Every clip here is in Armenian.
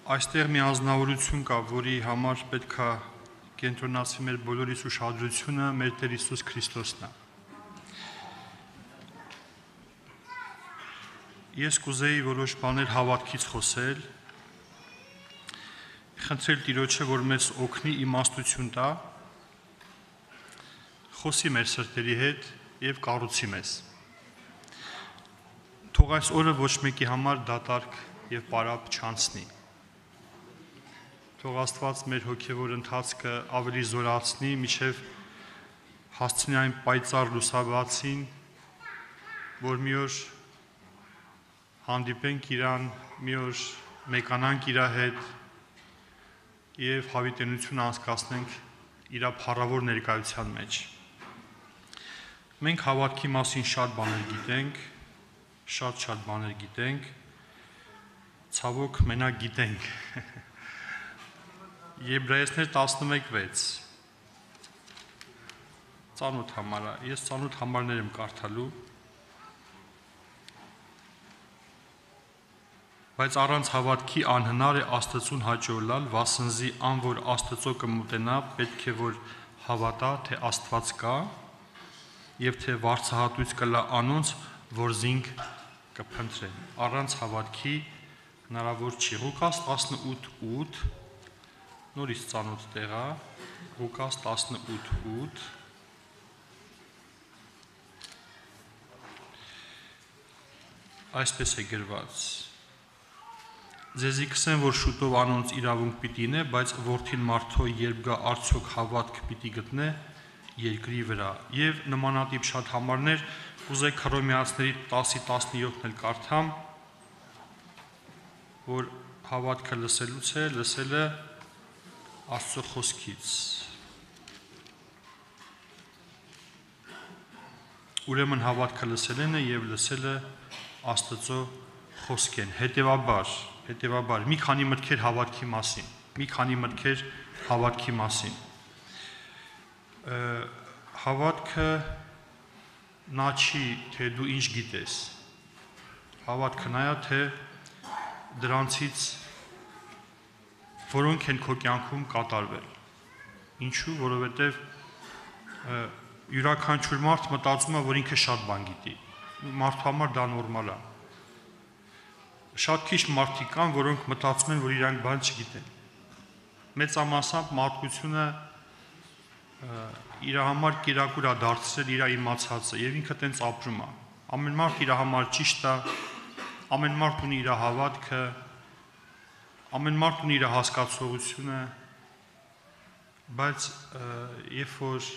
Այստեղ մի ազնվորություն կա, որի համար պետք է կենտրոնացվի մեր բոլորիս ուշադրությունը մեր Տեր Հիսուս Քրիստոսն է։ Ես կուզեի որոշ բաներ հավատքից խոսել, խնդրել Տիրոջը, որ մեզ օգնի իմաստություն տա, խոսի մեր սրտերի հետ եւ կառուցի մեզ։ Թող այս օրը ոչ մեկի համար դատարկ եւ պարապ չանցնի։ Թող Աստված մեր հոգևոր ընթացքը ավելի զորացնի, մինչև հասցնի այն պայծառ լուսաբացին, որ մի օր հանդիպենք Իրան, մի օր մեկանանք Իր հետ եւ հավիտենություն անցկացնենք Իր փառավոր ներկայության մեջ։ Մենք հավատքի մասին շատ բաներ գիտենք, շատ բաներ գիտենք, ցավոք մենակ գիտենք։ Եբրայեցիներ 11:6 Ծանոթ համար է, ես ծանոթ համարներ եմ կարդալու, բայց առանց հավատքի անհնար է Աստծուն հաջողել, վասնզի ան որ Աստծո կմոտենա, պետք է որ հավատա, թե Աստված կա, եւ թե վարձահատույց կլա անոնց, որ զինք կփնտրեն։ Առանց հավատքի հնարավոր չի։ Ղուկաս 18:8 Նորից ծանոթ տեղ է, Ղուկաս 18:8 Այսպես է գրված. Ձեզի կսեն, որ շուտով անոնց իրավունք պիտի նե, բայց որդին մարդու երբ գա արդյոք հավատք պիտի գտնե երկրի վրա։ Եվ նմանատիպ շատ համարներ, կուզեի Հռոմեացիների 10:17-ն էլ կարդամ, որ հավատքը լսելուց է, լսելը Աստծո խոսքից։ Ուրեմն հավատքը լսելն է եւ լսելը Աստծո խոսքեն։ Հետևաբար մի քանի մտքեր հավատքի մասին։ Հավատքը նա չի, թե դու ինչ գիտես։ Հավատքը նա է, թե դրանցից որոնք են քո կյանքում կատարվել։ Ինչու՞, որովհետև յուրաքանչյուր մարդ մտածում է, որ ինքը շատ բան գիտի։ Մարդու համար դա նորմալ է։ Շատ քիչ մարդիկ կան, որոնք մտածում են, որ իրանք բան չգիտեն։ Մեծամասամբ մարդկությունը իր համար կերակուր է դարձրել իր իմացածը եւ ինքը տենց ապրում է։ Ամեն մարդ իր համար ճիշտ է, ամեն մարդ ունի իր հավատքը, ամեն մարդ ունի իր հասկացողությունը, բայց երբ որ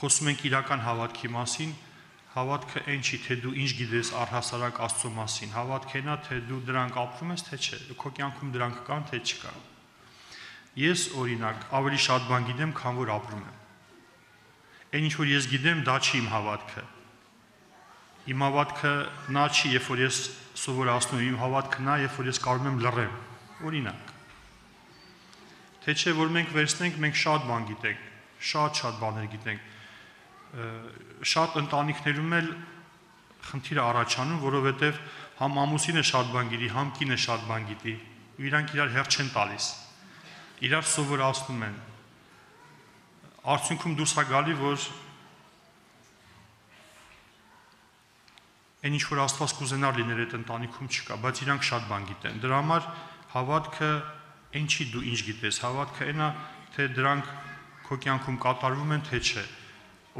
խոսում ենք իրական հավատքի մասին, հավատքը այն չի, թե դու ինչ գիտես առհասարակ Աստծո մասին, հավատքը այն է, թե դու դրանք ապրում ես, թե չէ, քո կյանքում դրանք կան, թե չկան։ Ես օրինակ ավելի շատ բան գիտեմ, քան որ ապրում եմ։ Այն ինչ որ ես գիտեմ, դա չի իմ հավատքը։ Իմ հավատքը նա չի, երբ որ ես սովորացնում եմ, իմ հավատքը նա, երբ որ ես կարող եմ լռեմ։ Օրինակ, թե չէ որ մենք վերցնենք, մենք շատ բան գիտենք, շատ բաներ գիտենք, շատ ընտանիքներում էլ խնդիր առաջանում, որովհետև համ ամուսինը շատ բան գիտի, համ կինը շատ բան գիտի, ու իրանք իրար հերթ չեն տալիս, իրար սովորացնում են, արդյունքում դուրս է գալի, որ այն ինչ որ Աստված կուզենար լիներ այդ ընտանիքում չկա, բայց իրանք շատ բան գիտեն։ Դրա համար հավատքը այն չի դու ինչ գիտես, հավատքը այն է, թե դրանք քո կյանքում կատարվում են, թե չէ։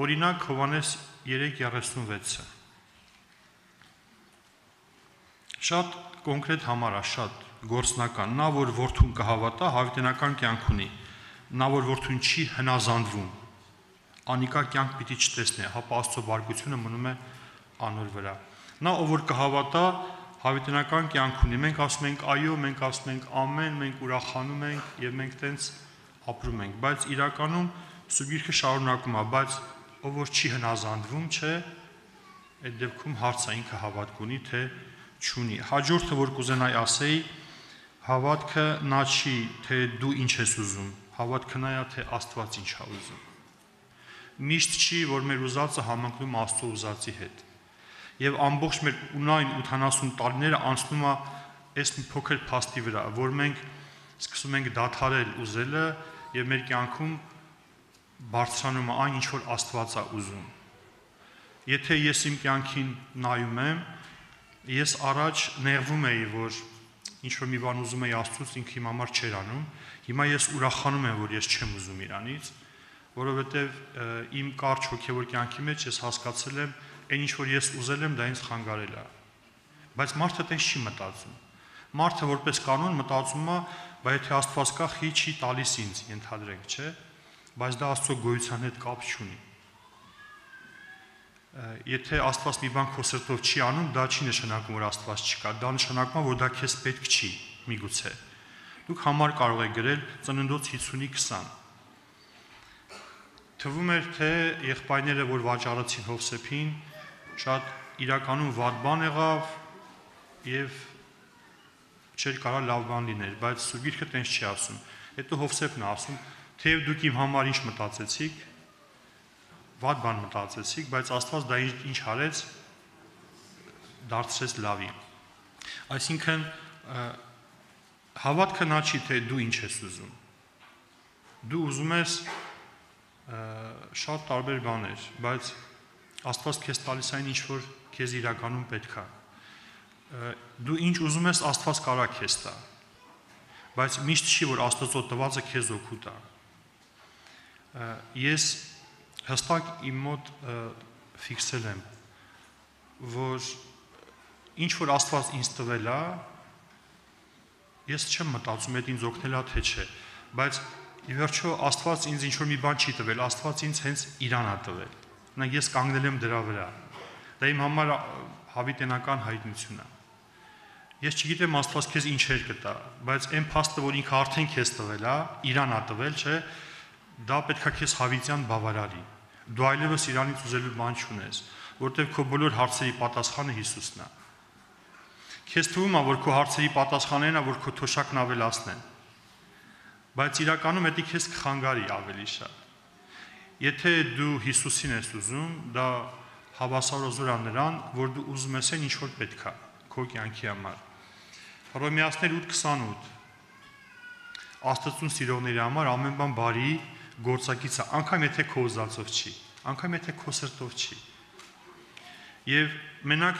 Օրինակ Հովհաննես 3:36-ը։ Շատ կոնկրետ համար է, շատ գործնական։ Նա որ որդուն կհավատա, հավիտենական կյանք ունի։ Նա որ որդուն չի հնազանդվում, անիկա կյանք պիտի չտեսնի, հապա Աստծո բարգությունը մնում է անոր վրա։ Նա ով որ կհավատա, հավիտենական կյանք ունի։ Մենք ասում ենք այո, մենք ասում ենք ամեն, մենք ուրախանում ենք եւ մենք տենց ապրում ենք, բայց իրականում Սուրբ շարունակում է, բայց ով որ չի հնազանդվում, չէ, այդ դեպքում հարց է ինքը հավատք ունի, թե չունի։ Հաջորդը որ կուզենայի ասեի, հավատքը նա չի, թե դու ինչ ես ուզում, հավատքը նա է, թե Աստված ինչ է ուզում։ Միշտ չի, որ մեր ուզածը համընկնում Աստծո ուզածի հետ։ Եվ ամբողջ մեր ունայն 80 տարիները անցնում է այս մի փոքր փաստի վրա, որ մենք սկսում ենք դադարել ուզելը եւ մեր կյանքում բարձրանում է այն, ինչ որ Աստված է ուզում։ Եթե ես իմ կյանքին նայում եմ, ես առաջ նեղվում էի, որ ինչ որ մի բան ուզում էի Աստծուց, ինքը իմ համար չէր անում, հիմա ես ուրախանում եմ, որ ես չեմ ուզում իրանից, որովհետեւ իմ կարճ հոգեվոր կյանքի մեջ ես հասկացել եմ, այն ինչ որ ես ուզել եմ, դա ինձ խանգարել է։ Բայց մարդը տենց չի մտածում։ Մարդը որպես կանոն մտածում է, բայց եթե Աստված կա, խի չի տալիս ինձ, ենթադրենք, չէ՞, բայց դա Աստծո գոյության հետ կապ չունի։ Եթե Աստված մի բան քո սրտով չի անում, դա չի նշանակում, որ Աստված չկա, դա նշանակում է, որ դա քեզ պետք չի, միգուցե։ Դուք համար կարող եք գրել Ծննդոց 50-20։ Թվում էր, թե եղբայրները, որ վաճառեցին Հովսեփին, շատ իրականում վատ բան եղավ եւ չէր կարա լավ բան լիներ, բայց Սուրբ Գիրքը տենց չի ասում։ Հետո Հովսեփն է ասում, թեև դուք իմ համար ինչ մտածեցիք, վատ բան մտածեցիք, բայց Աստված դա ինչ արեց, դարձրեց լավի։ Այսինքն հավատքը նա չի, թե դու ինչ ես ուզում։ Դու ուզում ես շատ տարբեր բաներ, բայց Աստված քեզ տալիս այն, ինչ որ քեզ իրականում պետք է։ Դու ինչ ուզում ես, Աստված կարա քեզ տա, բայց միշտ չի, որ Աստծո տվածը քեզ օգուտ է։ Ես հստակ իմ մոտ ֆիքսել եմ, որ ինչ որ Աստված ինձ տվել է, ես չեմ մտածում, այդ ինձ օգնել է թե չէ, բայց ի վերջո Աստված ինձ ինչ որ մի բան չի տվել, Աստված ինձ հենց Իրան է տվել։ Օրինակ ես կանգնել եմ դրա վրա։ Դա իմ համար հավիտենական հայտնություն է։ Ես չգիտեմ Աստված քեզ ինչեր կտա, բայց այն փաստը, որ ինքը արդեն քեզ տվել է, Իրան է տվել, չէ, դա պետքա քեզ հավիտյան բավարարի։ Դու այլևս Իրանից ուզելու բան չունես, որտեղ քո բոլոր հարցերի պատասխանը Հիսուսն է։ Քեզ թվում է, որ քո հարցերի պատասխաններն է, որ քո թոշակն ավելացնեն։ Բայց իրականում դա քեզ կխանգարի ավելի շատ։ Եթե դու Հիսուսին ես ուզում, դա հավասարազոր է նրան, որ դու ուզում ես այն ինչ որ պետք է քո կյանքի համար։ Հռոմեացիներ 8:28 Աստծուն սիրողների համար ամեն բան բարի գործակից է, անգամ եթե քո ուզածով չի, անգամ եթե քո սրտով չի։ Եվ մենակ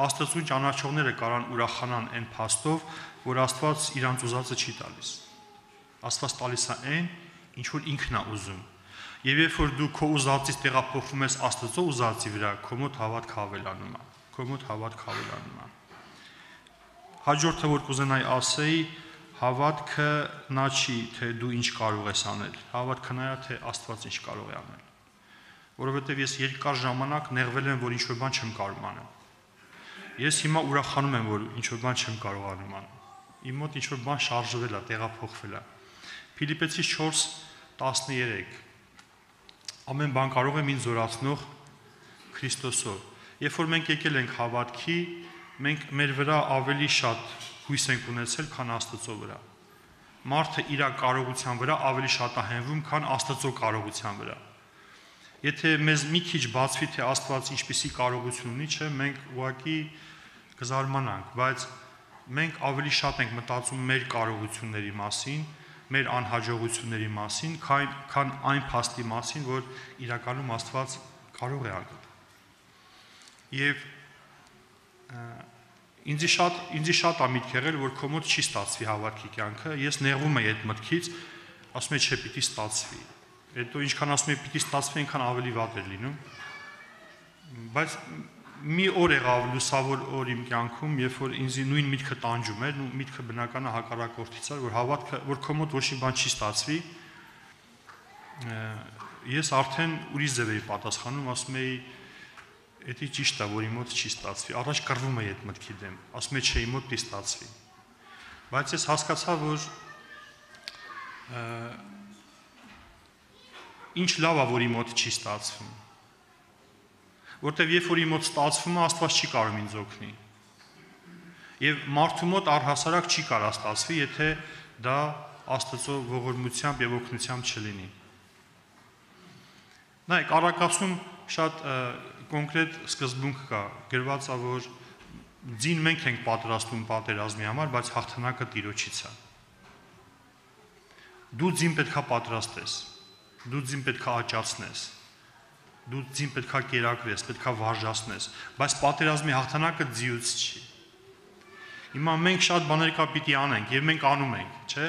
Աստծուն ճանաչողները կարան ուրախանան այն փաստով, որ Աստված իրանց ուզածը չի տալիս։ Աստված տալիս է այն, ինչ որ ինքն է ուզում։ Եվ երբ որ դու քո ուզածից տեղափոխվում ես Աստծո ուզածի վրա, քո մոտ հավատք ավելանում է, քո մոտ հավատք ավելանում է։ Հաջորդը որ կուզենայի ասեի, հավատքը նա չի, թե դու ինչ կարող ես անել, հավատքը նա է, թե Աստված ինչ կարող է անել։ Որովհետև ես երկար ժամանակ նեղվել եմ, որ ինչ որ բան չեմ կարող անել։ Ես հիմա ուրախանում եմ, որ ինչ որ բան չեմ կարող անել։ Իմ մոտ ինչ որ բան շարժվել է, տեղափոխվել է։ Փիլիպպեցիս 4:13 Ամեն բան կարող եմ ինձ զորացնող Քրիստոսով։ Երբ որ մենք եկել ենք հավատքի, մենք մեր վրա ավելի շատ հույս ենք ունեցել, քան Աստծո վրա։ Մարդը իր կարողության վրա ավելի շատ է հենվում, քան Աստծո կարողության վրա։ Եթե մեզ մի քիչ բացվի, թե Աստված ինչպիսի կարողություն ունի, չէ, մենք ուղղակի կզարմանանք, բայց մենք ավելի շատ ենք մտածում մեր կարողությունների մասին, մեր անհաջողությունների մասին, քան այն փաստի մասին, որ իրականում Աստված կարող է անել։ Եվ ինձ շատ է միտք եղել, որ քո մոտ չի ստացվի հավատքի կյանքը, ես նեղվում եմ այդ մտքից, ասում եմ, չէ, պիտի ստացվի։ Հետո ինչքան ասում եմ, պիտի ստացվի, այնքան ավելի վատ էր լինում։ Բայց մի օր եղավ լուսավոր օր իմ կյանքում, երբ որ ինձ նույն միտքը տանջում էր, ու միտքը բնական է հակառակորդից էր, որ հավատքը, որ քո մոտ ոչ մի բան չի ստացվի, ես արդեն ուրիշ ձև էի պատասխանում, ասում էի, դա ճիշտ է, որ իմ մոտ չի ստացվի։ Առաջ կռվում էի այդ մտքի դեմ, ասում էի, չէ, իմ մոտ պիտի ստացվի։ Բայց ես հասկացա, որ ինչ լավ է, որ իմ մոտ չի ստացվում։ Որտեվ երբ որ իմ մոտ ստացվում է, Աստված չի կարող ինձ օգնի։ Եվ մարդու մոտ առհասարակ չի կարող ստացվի, եթե դա Աստծո ողորմությամբ եւ օգնությամբ չլինի։ Նայեք, առակացում շատ կոնկրետ սկզբունք կա, գրված է, որ Ձին մենք ենք պատրաստում պատերազմի համար, բայց հաղթանակը Տիրոջից է։ Դու ձին պետքա պատրաստես, դու ձին պետքա աճացնես, դու ձին պետքա կերակրես, պետքա վարժացնես, բայց պատերազմի հաղթանակը ձիուց չի։ Հիմա մենք շատ բաներ կա պիտի անենք, եւ մենք անում ենք, չէ՞,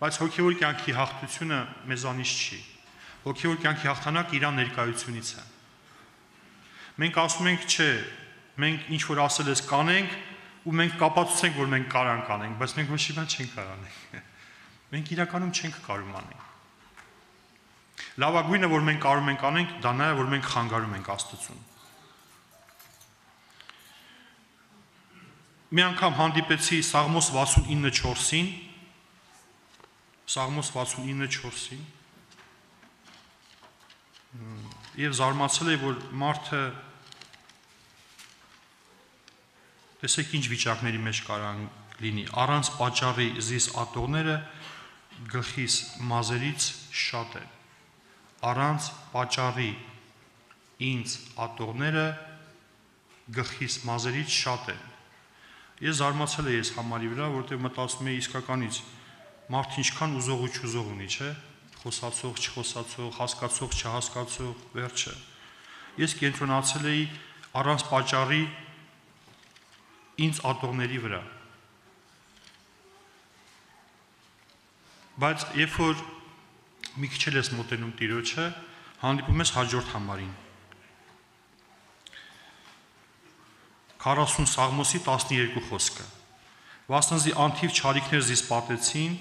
բայց հոգեոր կյանքի հաղթությունը մեզանից չի։ Հոգեոր կյանքի հաղթանակը իր ներկայությունից է։ Մենք ասում ենք, չէ, մենք ինչ որ ասել ես կանենք, ու մենք կապացուցենք, որ մենք կարանք անենք, բայց մենք ոչ մի բան չենք կարող անել։ Մենք իրականում չենք կարող անել։ Լավագույնը, որ մենք կարող ենք անենք, դա նա է, որ մենք խանգարում ենք Աստծուն։ Մի անգամ հանդիպեցի Սաղմոս 69:4-ին, Սաղմոս 69:4-ին, եւ զարմացել եմ, որ մարդը տեսեք ինչ վիճակների մեջ կարող լինի, առանց պատճառի զիս ատողները գլխիս մազերից շատ են, առանց պատճառի ինձ ատողները գլխիս մազերից շատ են։ Ես զարմացել եմ ես համարի վրա, որտեղ մտածում եմ իսկականից մարդ ինչքան ուզող ու չուզող ունի, չէ՞, խոսացող, չխոսացող, հասկացող, չհասկացող, վերջը։ Ես կենտրոնացել էի առանց պատճառի ինձ ատողների վրա։ Բայց երբ որ մի քիչ ես մոտենում Տիրոջը, հանդիպում ես հաջորդ համարին։ 40 Սաղմոսի 12 խոսքը։ Վասնզի անթիվ չարիքներ զիս պատեցին,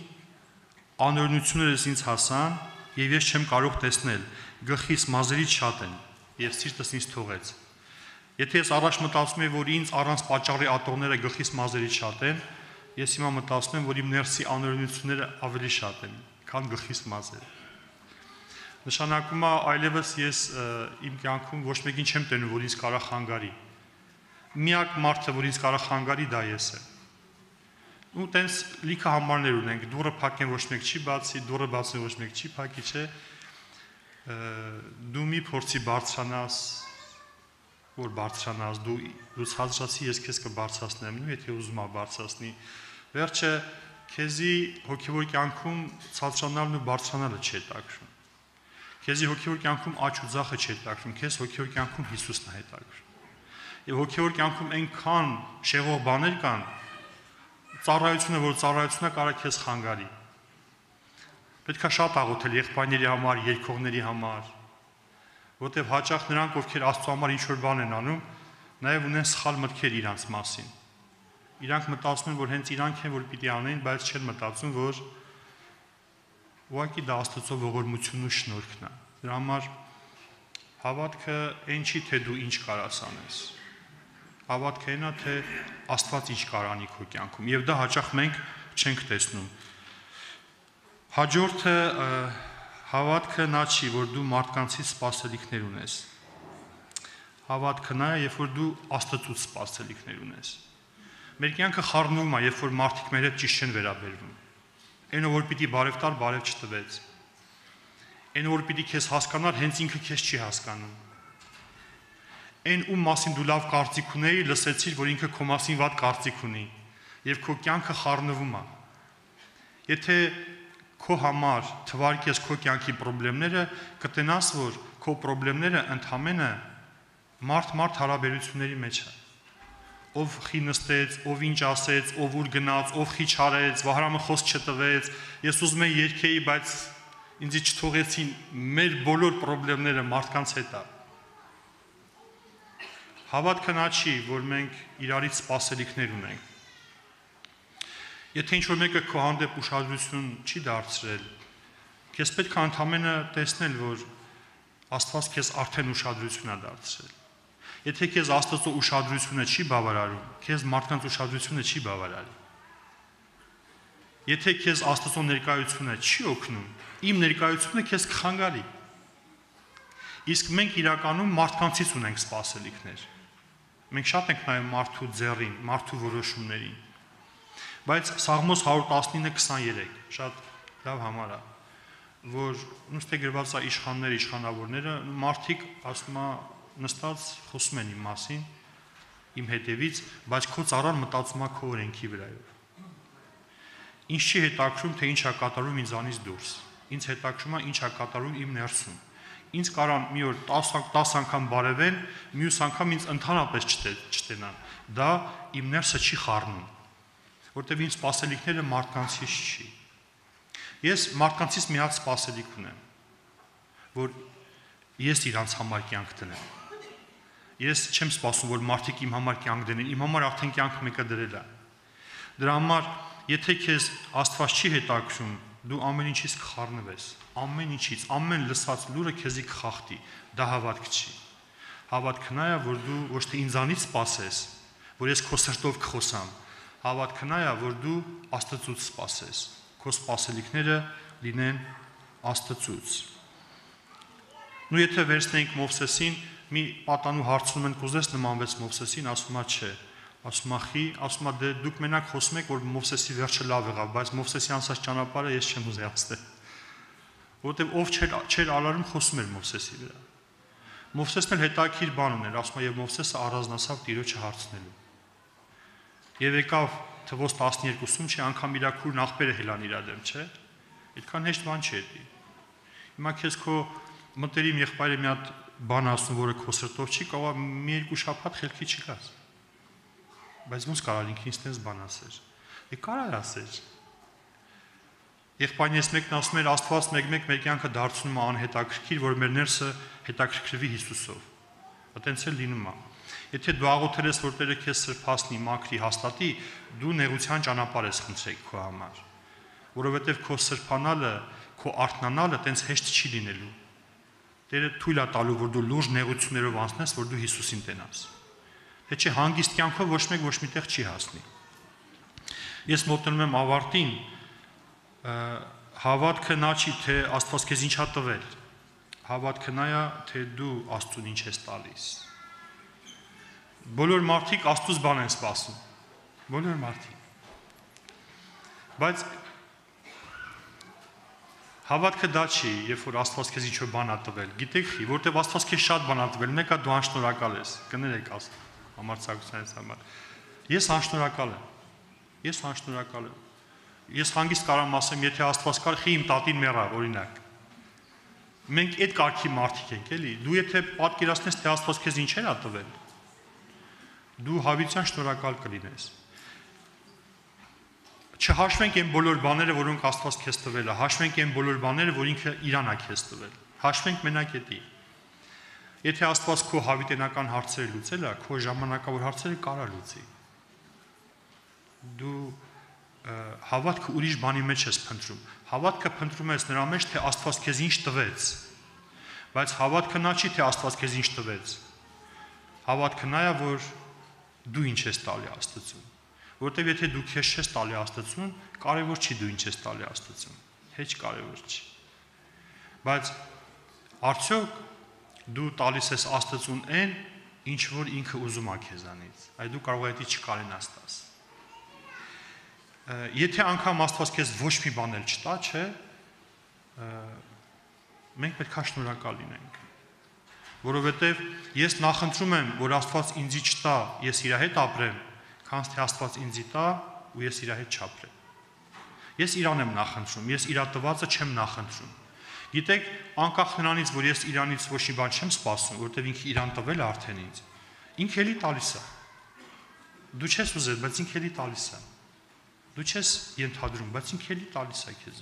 անօրենություններս ինձ հասան, եւ ես չեմ կարող տեսնել, գլխիս մազերից շատ են, եւ սիրտս ինձ թողեց։ Եթե ես առաջ մտածում եմ, որ ինձ առանց պատճառի ատողները գլխիս մազերից շատ են, ես հիմա մտածում եմ, որ իմ ներսի անօրենությունները ավելի շատ են, քան գլխիս մազերը։ Նշանակում է այլևս ես իմ կյանքում ոչ մեկին չեմ տենում, որ ինձ կարող խանգարի։ Միակ մարդը, որ ինձ կարող խանգարի, դա ես եմ։ Ու տենց լիքը համարներ ունենք, դուռը փակեն ոչ մեկ չի բացի, դուռը բացեն ոչ մեկ չի փակի, չէ։ Դու մի փորձի բարձրանաս, որ բարձրանաս, դու ցածրացի, ես քեզ կբարձրացնեմ, եթե ուզում ես բարձրացնի։ Վերջը քեզի հոգևոր կյանքում ցածրանալն ու բարձրանալը չի հետաքրքրում։ Քեզի հոգևոր կյանքում աճ ու ձախը չի հետաքրքրում, քեզ հոգևոր կյանքում Հիսուսն է հետաքրքրում։ Եվ հոգևոր կյանքում այնքան շեղող բաներ կան, ծառայությունը, որ ծառայությունը կարող քեզ խանգարի։ Պետք է շատ աղոթել եղբայրների համար, երկողների համար, որտեղ հաճախ նրանք, ովքեր Աստծո համար ինչ-որ բան են անում, նաև ունեն սխալ մտքեր իրանց մասին։ Իրանք մտածում են, որ հենց իրանք են, որ պիտի անեն, բայց չեն մտածում, որ ուղղակի դա Աստծո ողորմությունն ու շնորհքն է։ Դրա համար հավատքը այն չի, թե դու ինչ կարաս անես։ Հավատքը այն է, թե Աստված ինչ կարանի քո կյանքում, եւ դա հաճախ մենք չենք տեսնում։ Հաջորդը հավատքը նա չի, որ դու մարդկանցից սպասելիքներ ունես։ Հավատքը նա է, երբ որ դու Աստծուց սպասելիքներ ունես։ Մեր կյանքը խառնվում է, երբ որ մարդիկ մեր հետ ճիշտ չեն վերաբերվում։ Այնը որ պիտի բարև տար, բարև չտվեց։ Այնը որ պիտի քեզ հասկանար, հենց ինքը քեզ չի հասկանում։ Այն ում մասին դու լավ կարծիք ունեի, լսեցիր, որ ինքը քո մասին վատ կարծիք ունի, եւ քո կյանքը խառնվում է։ Եթե քո համար թվարկես քո կյանքի խնդիրները, կտենաս, որ քո խնդիրները ընդհանրապես մարդ հարաբերությունների մեջ է։ Ով խի նստեց, ով ինչ ասեց, ով ուր գնաց, ով խի չարեց, Վահրամը խոսք չտվեց, ես ուզում եմ երգեի, բայց ինձ չթողեցին, մեր բոլոր խնդիրները մարդկանց հետ է։ Հավատքը նա չի, որ մենք իրարից սպասելիքներ ունենք։ Եթե ինչ-որ մեկը քո հանդեպ ուշադրություն չի դարձրել, քեզ պետք է ընդհանրապես տեսնել, որ Աստված քեզ արդեն ուշադրություն է դարձրել։ Եթե քեզ Աստծո ուշադրությունը չի բավարարում, քեզ մարդկանց ուշադրությունը չի բավարարի։ Եթե քեզ Աստծո ներկայությունը չի օգնում, իմ ներկայությունը քեզ կխանգարի։ Իսկ մենք իրականում մարդկանցից ունենք սպասելիքներ։ Մենք շատ ենք նայում մարդու ձեռին, մարդու որոշումներին։ Բայց Սաղմոս 119:23 շատ լավ համար է, որ նույնիսկ գրված է իշխանները, իշխանավորները, մարդիկ ասում է նստած խոսում են իմ մասին, իմ հետևից, բայց քո ծառան մտածում է քո օրենքի վրայով։ Ինչ չի հետաքրում, թե ինչ է կատարում ինձանից դուրս։ Ինձ հետաքրում է ինչ է կատարում իմ ներսում։ Ինձ կարան մի օր 10 անգամ բարևեն, մյուս անգամ ինձ ընդհանրապես չտենան։ Դա իմ ներսը չի խառնում, որտեղ ինձ սպասելիքները մարդկանցից չի։ Ես մարդկանցից մի հատ սպասելիք ունեմ, որ ես իրանց համար կյանք դնեմ։ Ես չեմ սպասում, որ մարդիկ իմ համար կյանք դնեն, իմ համար արդեն կյանք մեկը դրել է։ Դրա համար, եթե քեզ Աստված չի հետաքրում, դու ամեն ինչից կխառնվես, ամեն ինչից, ամեն լսած լուրը քեզի կխախտի, դա հավատք չի։ Հավատքը նա է, որ դու ոչ թե ինձանից սպասես, որ ես քո սրտով կխոսամ, հավատքը նա է, որ դու Աստծուց սպասես, քո սպասելիքները լինեն Աստծուց։ Ու եթե վերցնենք Մովսեսին, մի պատանու հարցնում են կուզես նմանվեց Մովսեսին, ասում է չէ, ասում է խի, ասում է դե դուք մենակ խոսում եք, որ Մովսեսի վերջը լավ եղավ, բայց Մովսեսի անցած ճանապարհը ես չեմ ուզի ասել, որովհետև ով չէր ալարում խոսում էր Մովսեսի վրա։ Մովսեսն էլ հետաքրքիր բան ուներ, ասում է եւ Մովսեսը առանձնացավ Տիրոջը հարցնելու։ Եվ եկավ թվոց 12-ում, չէ, անգամ իր քուրն աղբերը հելան իր դեմ, չէ։ Այդքան հեշտ բան չէ դա։ Հիմա քեզ քո մտերիմ եղբայրը մի հատ բան ասում, որը քո սրտով չի, կարող է մի երկու շաբաթ խելքի չգաս։ Բայց ոնց կարող ինքն ինձ տես բան ասեր։ Դե կարող ասեր։ Եղբայրնես մեկն ասում էր Աստված մեկ-մեկ մեր կյանքը դարձնում է անհետաքրքիր, որ մեր ներսը հետաքրքրվի Հիսուսով։ Այտենց էլ լինում է։ Եթե դու աղոթել ես, որ Տերը քեզ սրբացնի, մաքրի, հաստատի, դու նեղության ճանապարհ ես խնդրել քո համար։ Որովհետև քո սրբանալը, քո արթնանալը տենց հեշտ չի լինելու։ Տերը թույլ է տալու, որ դու լուրջ նեղություններով անցնես, որ դու Հիսուսին տենաս։ Թե չէ հանգիստ կյանքով ոչ մեկ ոչ միտեղ չի հասնի։ Ես մոտենում եմ ավարտին, հավատքը նա չի, թե Աստված քեզ ինչ է տվել։ Հավատքը նա է, թե դու Աստծուն ինչ ես տալիս։ Բոլոր մարդիկ Աստծուց բան են սպասում։ Բոլոր մարդիկ։ Բայց հավատքը դա չի, երբ որ Աստված քեզ ինչ-որ բան է տվել։ Գիտեք, որտեվ Աստված քեզ շատ բան է տվել, մեկը դու անշնորհակալ ես։ Կներեք համարձակությանից համար։ Ես անշնորհակալ եմ։ Ես անշնորհակալ եմ։ Ես հանգիստ կարամ ասեմ, եթե Աստված կար, խի իմ տատին մեռա, օրինակ։ Մենք այդ կարգի մարդիկ ենք, էլի։ Դու եթե պատկերացնես, թե Աստված քեզ ինչեր է տվել, դու հավիտյան շնորհակալ կլինես։ Չհաշվենք այն բոլոր բաները, որոնք Աստված քեզ տվել է, հաշվենք այն բոլոր բաները, որ ինքը Իրան է քեզ տվել։ Հաշվենք մենակ էդի։ Եթե Աստված քո հավիտենական հարցերը լուծել է, քո ժամանակավոր հարցերը կարա լուծի։ Դու հավատքը ուրիշ բանի մեջ ես փնտրում։ Հավատքը փնտրում ես նրա մեջ, թե Աստված քեզ ինչ տվեց։ Բայց հավատքը նա չի, թե Աստված քեզ ինչ տվեց։ Հավատքը նա է, որ դու ինչ ես տալի Աստծուն։ Որտեվ եթե դու քեզ չես տալի Աստծուն, կարևոր չի դու ինչ ես տալի Աստծուն։ Հեչ կարևոր չի։ Բայց արդյոք դու տալիս ես Աստծուն այն, ինչ որ ինքը ուզում է քեզանից։ Այ դու կարող ես դա չկարենաս տաս։ Եթե անգամ Աստված քեզ ոչ մի բան էլ չտա, չէ, մենք պետք է շնորհակալ լինենք։ Որովհետև ես նախընտրում եմ, որ Աստված ինձ չտա, ես իր հետ ապրեմ, քանց թե Աստված ինձ տա ու ես իր հետ չապրեմ։ Ես Իրան եմ նախընտրում, ես իր տվածը չեմ նախընտրում։ Գիտեք, անկախ նրանից, որ ես Իրանից ոչ մի բան չեմ սպասում, որովհետև ինքը Իրան տվել է արդեն ինձ, ինքը էլի տալիս է։ Դու չես ուզել, բայց ինքը էլի տալիս է։ Դու չես ենթադրում, բայց ինքը էլի տալիս է քեզ։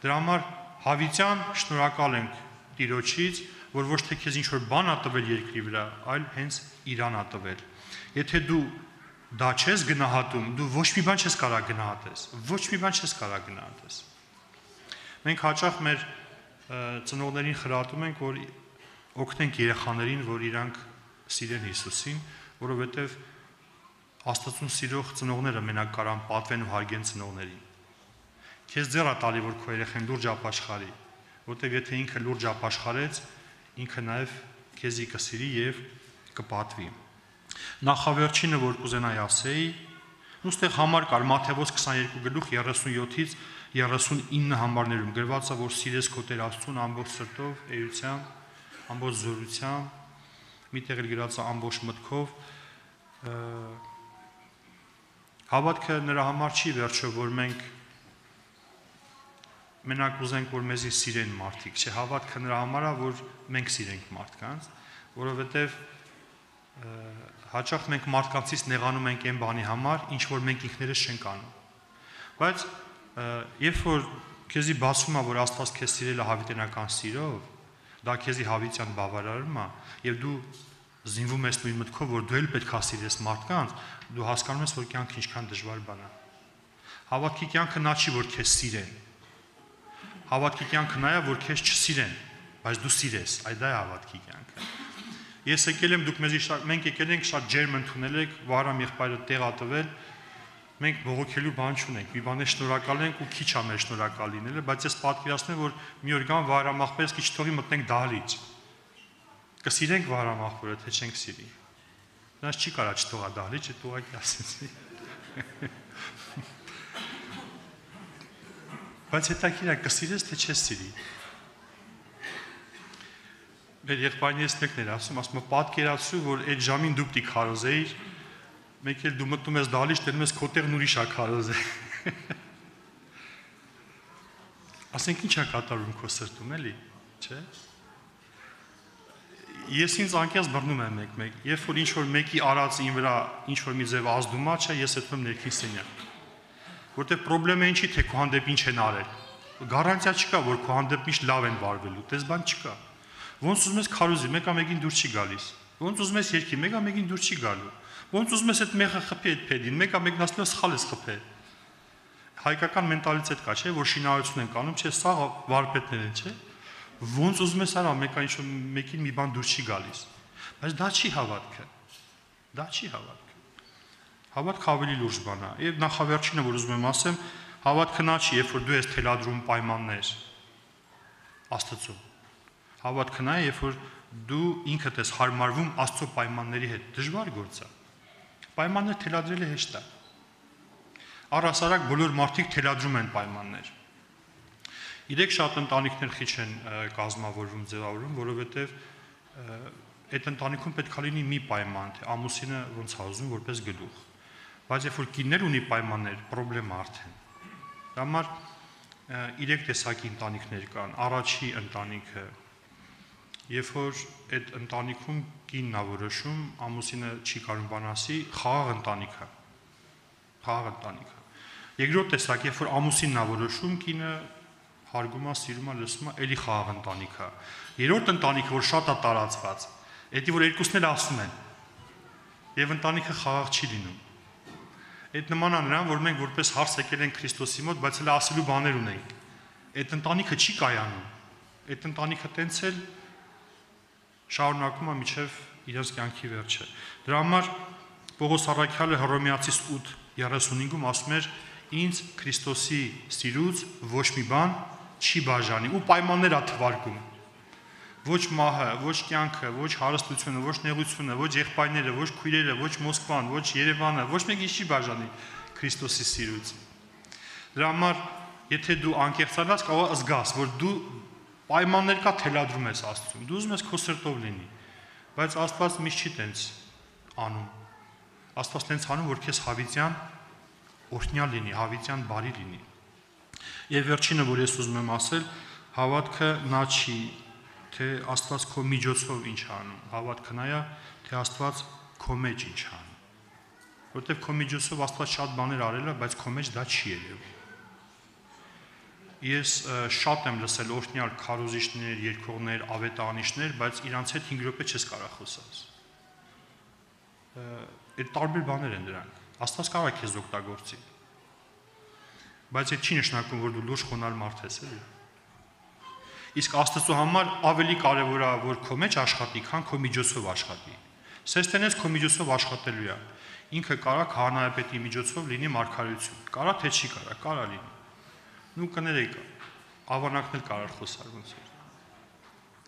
Դրա համար հավիտյան շնորհակալ ենք Տիրոջից, որ ոչ թե քեզ ինչ-որ բան ա տվել երկրի վրա, այլ հենց Իրան ա տվել։ Եթե դու դա չես գնահատում, դու ոչ մի բան չես կարող գնահատես, ոչ մի բան չես կարող գնահատես։ Մենք հաճախ մեր ծնողներին խրատում ենք, որ օգնենք երեխաներին, որ իրանք սիրեն Հիսուսին, որովհետև Աստծուն սիրող ծնողները մենակ կարան պատվեն ու հարգեն ծնողներին։ Քեզ ձեռ է տալի, որ քո երեխան լուրջ ապաշխարի, որովհետև եթե ինքը լուրջ ապաշխարեց, ինքը նաև քեզի կսիրի եւ կպատվի։ Նախավերջինը, որ կուզենայի ասեի, ուստեղ համար կար Մատթեոս 22 գլուխ 37-ից 39 համարներում գրված է, որ սիրես քո Տեր Աստծուն ամբողջ սրտով, էությամբ, ամբողջ զորությամբ, միտեղ էլ գրած է ամբողջ մտքով, Հավատքը նրա համար չի վերջո, որ մենք մենակ ուզենք, որ մեզի սիրեն մարդիկ, չէ, հավատքը նրա համար է, որ մենք սիրենք մարդկանց, որովհետև հաճախ մենք մարդկանցից նեղանում ենք այն բանի համար, ինչ որ մենք ինքներս չենք անում։ Բայց երբ որ քեզի բացվում է, որ Աստված քեզ սիրել է հավիտենական սիրով, դա քեզի հավիտյան բավարարում է, եւ դու զինվում ես նույն մտքով, որ դու էլ պետք է սիրես մարդկանց, դու հասկանում ես, որ կյանքը ինչքան դժվար բան է։ Հավատքի կյանքը նա չի, որ քեզ սիրեն։ Հավատքի կյանքը նա է, որ քեզ չսիրեն, բայց դու սիրես, այդ դա է հավատքի կյանքը։ Ես եկել եմ, դուք մենք եկել ենք շատ ջերմ ընդունել եք, Վահրամ եղբայրը տեղ ա տվել, մենք բողոքելու բան չունենք, մի բան է շնորհակալ ենք ու քիչ ա մեր շնորհակալ լինելը, բայց ես պատկերացնում եմ, որ մի օր գան Վահրամ աղբերս քիչ թողի մտնենք դահլիճ։ Կսիրենք Վահրամ աղբերը, թե չենք սիրի։ Նրանց չի կարա չթողա դահլիճը, դու ուղղակի ասեցի։ Բայց հետաքրքիր է, կսիրես թե չես սիրի։ Մեր եղբայրն ես մեկն էր ասում, պատկերացրու, որ այդ ժամին դու պիտի քարոզեիր, մեկ էլ դու մտնում ես դահլիճ, տենում ես քո տեղն ուրիշ ա քարոզե։ Ասենք ինչ ա կատարում քո սրտում, էլի, չէ՞։ Ես ինձ անկեղծ բռնում եմ մեկ-մեկ, երբ որ ինչ-որ մեկի արածը ին վրա ինչ-որ մի ձև ազդում ա, չէ, ես հետում ներքին սենյակ։ Որտեղ պրոբլեմը ինչի, թե քո հանդեպ ինչ են արել։ Գարանտիա չկա, որ քո հանդեպ միշտ լավ են վարվելու, դες բան չկա։ Ոնց ուզում ես քարոզի, մեկը մեկին դուր չի գալիս։ Ոնց ուզում ես երկի, մեկը մեկին դուր չի գալու։ Ոնց ուզում ես այդ մեղը խփի այդ փեդին, մեկը մեկն ասում է սխալ ես խփել։ Հայկական մենտալիտետ կա, չէ, որ շինարարություն են կանում, չէ, սա վարպետներ են, չէ։ Ոնց ուզում ես արա, մեկը ինչ-որ մեկին մի բան դուր չի գալիս։ Բայց դա չի հավատքը։ Դա չի հավատքը։ Հավատքը ավելի լուրջ բան է։ Եվ նախավերջինը, որ ուզում եմ ասեմ, հավատքը նա չի, երբ որ դու ես թելադրում պայմաններ Աստծո։ Հավատքը նա է, երբ որ դու ինքդ ես հարմարվում Աստծո պայմանների հետ, դժվար գործ է։ Պայմաններ թելադրելը հեշտ է։ Առհասարակ բոլոր մարդիկ թելադրում են պայմաններ։ Իրեք շատ ընտանիքներ քիչ են կազմավորվում, ձևավորվում, որովհետև այդ ընտանիքում պետք է լինի մի պայման, թե ամուսինը ոնց է ուզում որպես գլուխ։ Բայց երբ որ կիններ ունի պայմաններ, խնդրեմ արդեն։ Դա համար 3 տեսակի ընտանիքներ կան։ Առաջի ընտանիքը, երբ որ այդ ընտանիքում կինն է որոշում, ամուսինը չի կարող բան ասի, խաղաղ ընտանիք է։ Խաղաղ ընտանիք է։ Երկրորդ տեսակ, երբ որ ամուսինն է որոշում, կինը հարգում է, սիրում է, լսում է, էլի խաղաղ ընտանիք է։ Երրորդ ընտանիքը, որ շատ է տարածված, դա որ երկուսն էլ ասում են, եւ ընտանիքը խաղաղ չի լինում։ Այդ նման է նրան, որ մենք որպես հարց եկել ենք Քրիստոսի մոտ, բայց հələ ասելու բաներ ունենք։ Այդ ընտանիքը չի կայանում։ Այդ ընտանիքը տենց էլ շարունակում է մինչև իրենց կյանքի վերջը։ Դրա համար Պողոս առաքյալը Հռոմեացիս 8:35-ում ասում էր. «Ինձ Քրիստոսի սիրուց ոչ մի բան չի բաժանի» ու պայմաններ է թվարկում։ Ոչ մահը, ոչ կյանքը, ոչ հարստությունը, ոչ նեղությունը, ոչ եղբայրները, ոչ քույրերը, ոչ Մոսկվան, ոչ Երևանը, ոչ մեկին չի բաժանի Քրիստոսի սիրուց։ Դրա համար, եթե դու անկեղծանաս, կարող ես զգաս, որ դու պայմաններ կա թելադրում ես Աստծուն։ Դու ուզում ես քո սրտով լինի, բայց Աստված միշտ չի տենց անում։ Աստված տենց անում, որ քեզ հավիտյան օրհնյալ լինի, հավիտյան բարի լինի։ Եվ վերջինը, որ ես ուզում եմ ասել, հավատքը նա չի, թե Աստված քո միջոցով ինչ անում, հավատքը նա է, թե Աստված քո մեջ ինչ անում։ Որտեղ քո միջոցով Աստված շատ բաներ արել է, բայց քո մեջ դա չի ելել։ Ես շատ եմ լսել օրհնյալ քարոզիչներ, երգողներ, ավետարանիչներ, բայց իրանց հետ 5 րոպե չես կարող խոսալ։ Այդ տարբեր բաներ են դրանք։ Աստված կարող է քեզ օգտագործի։ Բայց այդ չի նշանակում, որ դու լուրջ խոնարհ մարդ ես, էլի։ Իսկ Աստծո համար ավելի կարևոր է, որ քո մեջ աշխատի, քան քո միջոցով աշխատի։ Սեստենես քո միջոցով աշխատելու է։ Ինքը կարա քահանայապետի միջոցով լինի մարգարեություն։ Կարա թե չի կարա, կարա լինի։ Նու կներեք, ավանակն էլ կարող խոսալ ոնց է։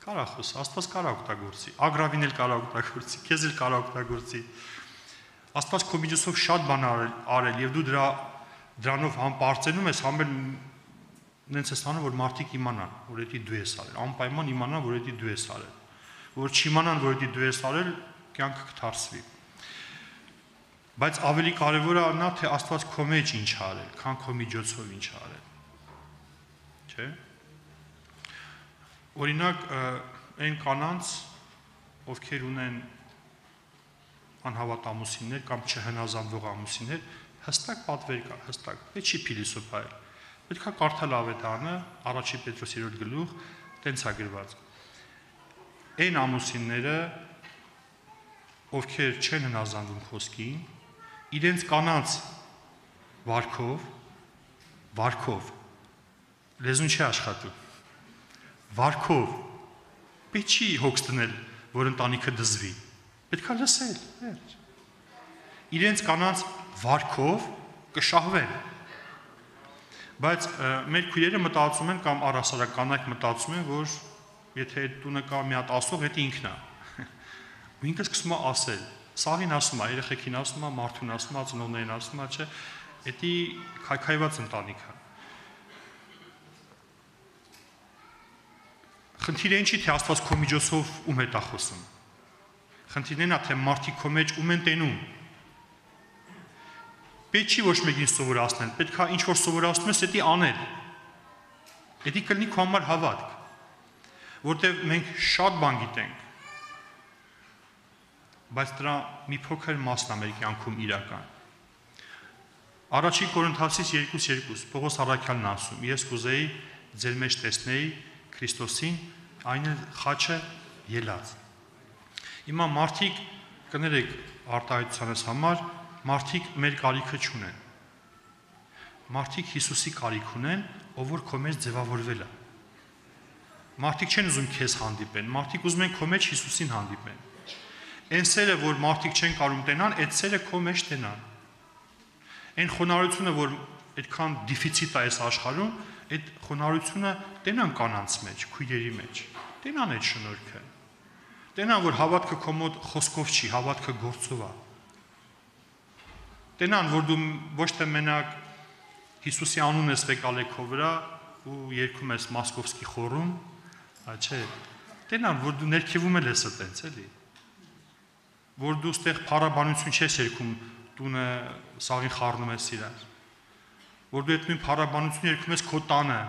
Կարա խոս, Աստված կարա օգտագործի, ագրավին էլ կարա օգտագործի, քեզ էլ կարա օգտագործի։ Աստված քո միջոցով շատ բան արել եւ դու դրանով համ բարձենում ես, համ էլ նենց ես անում, որ մարդիկ իմանան, որ դա դու ես արել, անպայման իմանան, որ դա դու ես արել։ Որ չիմանան, որ դա դու ես արել, կյանքը կթարսվի։ Բայց ավելի կարևոր է նա, թե Աստված քո մեջ ինչ է արել, քան քո միջոցով ինչ է արել։ Չէ՞։ Օրինակ, այն կանանց, ովքեր ունեն անհավատ ամուսիններ կամ չհնազանդվող ամուսիններ, հստակ պատվեր կա, հստակ, պետք չի փիլիսոփայել։ Պետք է կարդալ Ավետարանը, առաջի Պետրոս 3 գլուխ, տենց է գրված։ Այն ամուսինները, ովքեր չեն հնազանդվում խոսքին, իրենց կանանց վարքով, լեզուն չի աշխատում, վարքով, պետք չի հոգս դնել, որ ընտանիքը դզվի, պետք է լսել, վերջ։ Իրենց կանանց վարքով կշահվեն, բայց մեր քույրերը մտածում են կամ առհասարակ կանայք մտածում են, որ եթե այդ տունը կա մի հատ ասող, դա ինքն է։ Ու ինքը սկսում է ասել, սաղին ասում է, երեխեքին ասում է, մարդուն ասում է, ծնողներին ասում է, չէ, դա քայքայված ընտանիք է։ Խնդիրը ինչի՞ թե Աստված քո միջոցով ում հետ է խոսում։ Խնդիրն է, թե մարդիկ քո մեջ ում են տենում։ Պետք չի ոչ մեկին սովորացնել, պետք է ինչ որ սովորացնում ես, դա անել։ Դա կլինի քո համար հավատք, որտեղ մենք շատ բան գիտենք, բայց դրա մի փոքր մասն է մեր կյանքում իրական։ Առաջին Կորինթացիս 2:2 Պողոս առաքյալն ասում. Ես կուզեի ձեր մեջ տեսնեի Քրիստոսին, այն էլ խաչը ելած։ Հիմա մարդիկ, կներեք արտահայտությանս համար, մարդիկ մեր կարիքը չունեն։ Մարդիկ Հիսուսի կարիք ունեն, ով որ քո մեջ ձևավորվել է։ Մարդիկ չեն ուզում քեզ հանդիպեն, մարդիկ ուզում են քո մեջ Հիսուսին հանդիպեն։ Այն սերը, որ մարդիկ չեն կարող տենան, այդ սերը քո մեջ տենան։ Այն խոնարհությունը, որ այդքան դիֆիցիտ է այս աշխարհում, այդ խոնարհությունը տենան կանանց մեջ, քույրերի մեջ։ Տենան այդ շնորհքը։ Տենան, որ հավատքը քո մոտ խոսքով չի, հավատքը գործով է։ Տենան, որ դու ոչ թե մենակ Հիսուսի անունն ես եկալ քո վրա ու երգում ես Մոսկովսկի խորում, չէ։ Տենան, որ դու ներքևում ես այդպես, էլի։ Որ դու ստեղ փառաբանություն չես երգում, տունը սաղին խառնում ես իրար։ Որ դու այդ նույն փառաբանությունը երգում ես քո տանը,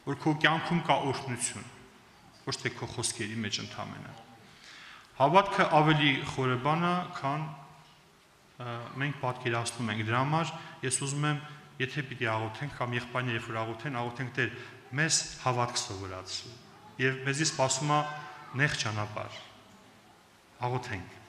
որ քո կյանքում կա օրհնություն, ոչ թե քո խոսքերի մեջ ընդամենը։ Հավատքը ավելի խորը բան է, քան մենք պատկերացնում ենք։ Դրա համար ես ուզում եմ, եթե պիտի աղոթենք կամ եղբայրները երբ որ աղոթենք Տեր, մեզ հավատք սովորացրու։ Եվ մեզի սպասում է նեղ ճանապարհ։ Աղոթենք։